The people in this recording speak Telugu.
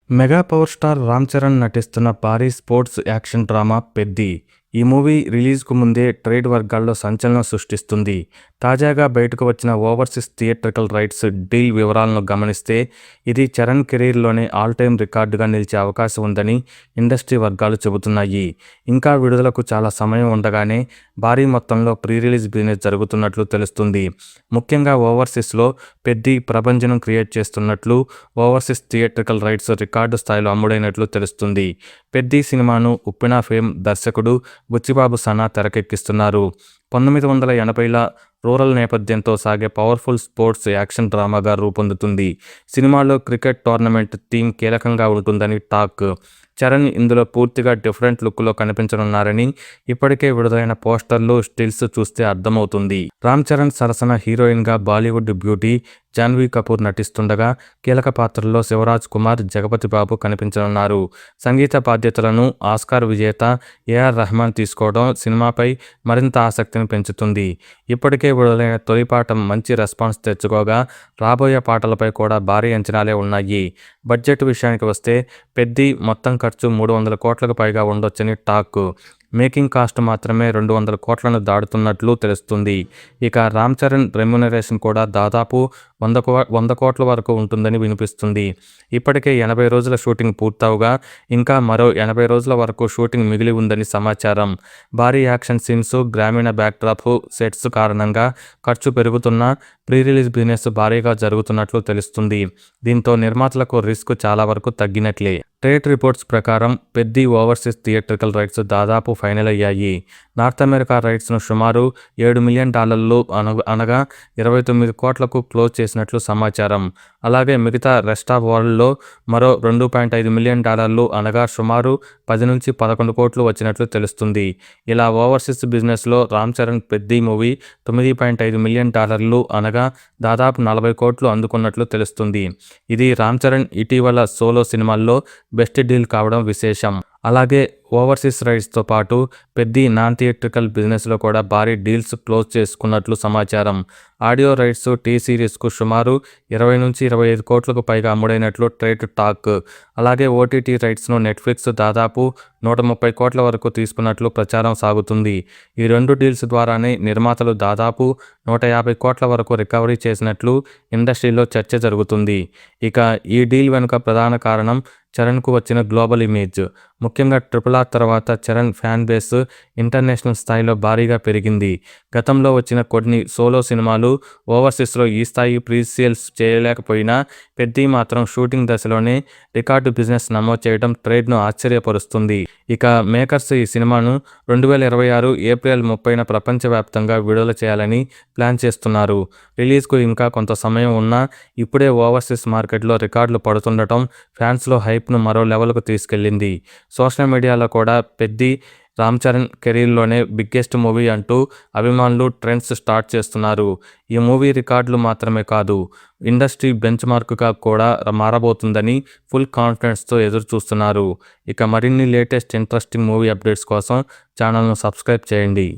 Mega power star Ram Charan నటిస్తున్న భారీ స్పోర్ట్స్ యాక్షన్ డ్రామా 'పెద్ది'. ఈ మూవీ రిలీజ్‌కు ముందే ట్రేడ్ వర్గాల్లో సంచలనం సృష్టిస్తుంది. తాజాగా బయటకు వచ్చిన ఓవర్సీస్ థియేట్రికల్ రైట్స్ డీల్ వివరాలను గమనిస్తే ఇది చరణ్ కెరీర్‌లోనే ఆల్ టైమ్ రికార్డుగా నిలిచే అవకాశం ఉందని ఇండస్ట్రీ వర్గాలు చెబుతున్నాయి. ఇంకా విడుదలకు చాలా సమయం ఉండగానే భారీ మొత్తంలో ప్రీ రిలీజ్ బిజినెస్ జరుగుతున్నట్లు తెలుస్తుంది. ముఖ్యంగా ఓవర్సీస్‌లో 'పెద్ది' ప్రభంజనం క్రియేట్ చేస్తున్నట్లు, ఓవర్సీస్ థియేట్రికల్ రైట్స్ రికార్డు స్థాయిలో అమ్ముడైనట్లు తెలుస్తుంది. 'పెద్ది' సినిమాను ఉప్పెన ఫేమ్ దర్శకుడు బుచ్చిబాబు సనా తెరకెక్కిస్తున్నారు. 1980ల రూరల్ నేపథ్యంతో సాగే పవర్ఫుల్ స్పోర్ట్స్ యాక్షన్ డ్రామాగా రూపొందుతుంది. సినిమాలో క్రికెట్ టోర్నమెంట్ థీమ్ కీలకంగా ఉంటుందని టాక్. చరణ్ ఇందులో పూర్తిగా డిఫరెంట్ లుక్లో కనిపించనున్నారని ఇప్పటికే విడుదలైన పోస్టర్లు, స్టిల్స్ చూస్తే అర్థమవుతుంది. రామ్ చరణ్ సరసన హీరోయిన్గా బాలీవుడ్ బ్యూటీ జాన్వీ కపూర్ నటిస్తుండగా కీలక పాత్రల్లో శివరాజ్ కుమార్, జగపతి బాబు కనిపించనున్నారు. సంగీత బాధ్యతలను ఆస్కార్ విజేత ఏఆర్ రెహమాన్ తీసుకోవడం సినిమాపై మరింత ఆసక్తిని పెంచుతుంది. ఇప్పటికే విడుదలైన తొలి పాట మంచి రెస్పాన్స్ తెచ్చుకోగా రాబోయే పాటలపై కూడా భారీ అంచనాలే ఉన్నాయి. బడ్జెట్ విషయానికి వస్తే 'పెద్ది' మొత్తం ఖర్చు 300 కోట్లకు పైగా ఉండొచ్చని టాక్. మేకింగ్ కాస్ట్ మాత్రమే 200 కోట్లను దాటుతున్నట్లు తెలుస్తుంది. ఇక రామ్ చరణ్ రెమ్యునరేషన్ కూడా దాదాపు 100 కోట్ల వరకు ఉంటుందని వినిపిస్తుంది. ఇప్పటికే 80 రోజుల షూటింగ్ పూర్తవగా ఇంకా మరో 80 రోజుల వరకు షూటింగ్ మిగిలి ఉందని సమాచారం. భారీ యాక్షన్ సీన్స్, గ్రామీణ బ్యాక్డ్రాప్ సెట్స్ కారణంగా ఖర్చు పెరుగుతున్నా ప్రీ రిలీజ్ బిజినెస్ భారీగా జరుగుతున్నట్లు తెలుస్తుంది. దీంతో నిర్మాతలకు రిస్క్ చాలా వరకు తగ్గినట్లే. ట్రేడ్ రిపోర్ట్స్ ప్రకారం 'పెద్ది' ఓవర్సీస్ థియేట్రికల్ రైట్స్ దాదాపు ఫైనల్ అయ్యాయి. నార్త్ అమెరికా రైట్స్ను సుమారు $7 మిలియన్ అనగా 29 కోట్లకు క్లోజ్ చేసినట్లు సమాచారం. అలాగే మిగతా రెస్ట్ ఆఫ్ వరల్డ్లో మరో $2.5 మిలియన్ అనగా సుమారు 10 నుంచి 11 కోట్లు వచ్చినట్లు తెలుస్తుంది. ఇలా ఓవర్సీస్ బిజినెస్లో రామ్ చరణ్ 'పెద్ది' మూవీ $9.5 మిలియన్ అనగా దాదాపు 40 కోట్లు అందుకున్నట్లు తెలుస్తుంది. ఇది రామ్ చరణ్ ఇటీవల సోలో సినిమాల్లో బెస్ట్ డీల్ కావడం విశేషం. అలాగే ఓవర్సీస్ రైట్స్తో పాటు 'పెద్ది' నాన్ థియేట్రికల్ బిజినెస్లో కూడా భారీ డీల్స్ క్లోజ్ చేసుకున్నట్లు సమాచారం. ఆడియో రైట్స్ టీ సిరీస్కు సుమారు 20 నుంచి 25 కోట్లకు పైగా అమ్ముడైనట్లు ట్రేడ్ టాక్. అలాగే ఓటీటీ రైట్స్ను నెట్ఫ్లిక్స్ దాదాపు 130 కోట్ల వరకు తీసుకున్నట్లు ప్రచారం సాగుతుంది. ఈ రెండు డీల్స్ ద్వారానే నిర్మాతలు దాదాపు 150 కోట్ల వరకు రికవరీ చేసినట్లు ఇండస్ట్రీలో చర్చ జరుగుతుంది. ఇక ఈ డీల్ వెనుక ప్రధాన కారణం చరణ్కు వచ్చిన గ్లోబల్ ఇమేజ్. ముఖ్యంగా RRR తర్వాత చరణ్ ఫ్యాన్ బేస్ ఇంటర్నేషనల్ స్థాయిలో భారీగా పెరిగింది. గతంలో వచ్చిన కొన్ని సోలో సినిమాలు ఓవర్సీస్లో ఈ స్థాయి ప్రీ సేల్స్ చేయలేకపోయినా 'పెద్ది' మాత్రం షూటింగ్ దశలోనే రికార్డు బిజినెస్ నమోదు చేయడం ట్రేడ్ను ఆశ్చర్యపరుస్తుంది. ఇక మేకర్స్ ఈ సినిమాను 2026 ఏప్రిల్ 30న ప్రపంచవ్యాప్తంగా విడుదల చేయాలని ప్లాన్ చేస్తున్నారు. రిలీజ్కు ఇంకా కొంత సమయం ఉన్నా ఇప్పుడే ఓవర్సీస్ మార్కెట్లో రికార్డులు పడుతుండటం ఫ్యాన్స్లో హైప్ను మరో లెవెల్కు తీసుకెళ్లింది. సోషల్ మీడియాలో కూడా 'పెద్ది' రామ్ చరణ్ కెరీర్లోనే బిగ్గెస్ట్ మూవీ అంటూ అభిమానులు ట్రెండ్స్ స్టార్ట్ చేస్తున్నారు. ఈ మూవీ రికార్డులు మాత్రమే కాదు, ఇండస్ట్రీ బెంచ్ మార్క్గా కూడా మారబోతుందని ఫుల్ కాన్ఫిడెన్స్తో ఎదురు చూస్తున్నారు. ఇక మరిన్ని లేటెస్ట్ ఇంట్రెస్టింగ్ మూవీ అప్డేట్స్ కోసం ఛానల్ను సబ్స్క్రైబ్ చేయండి.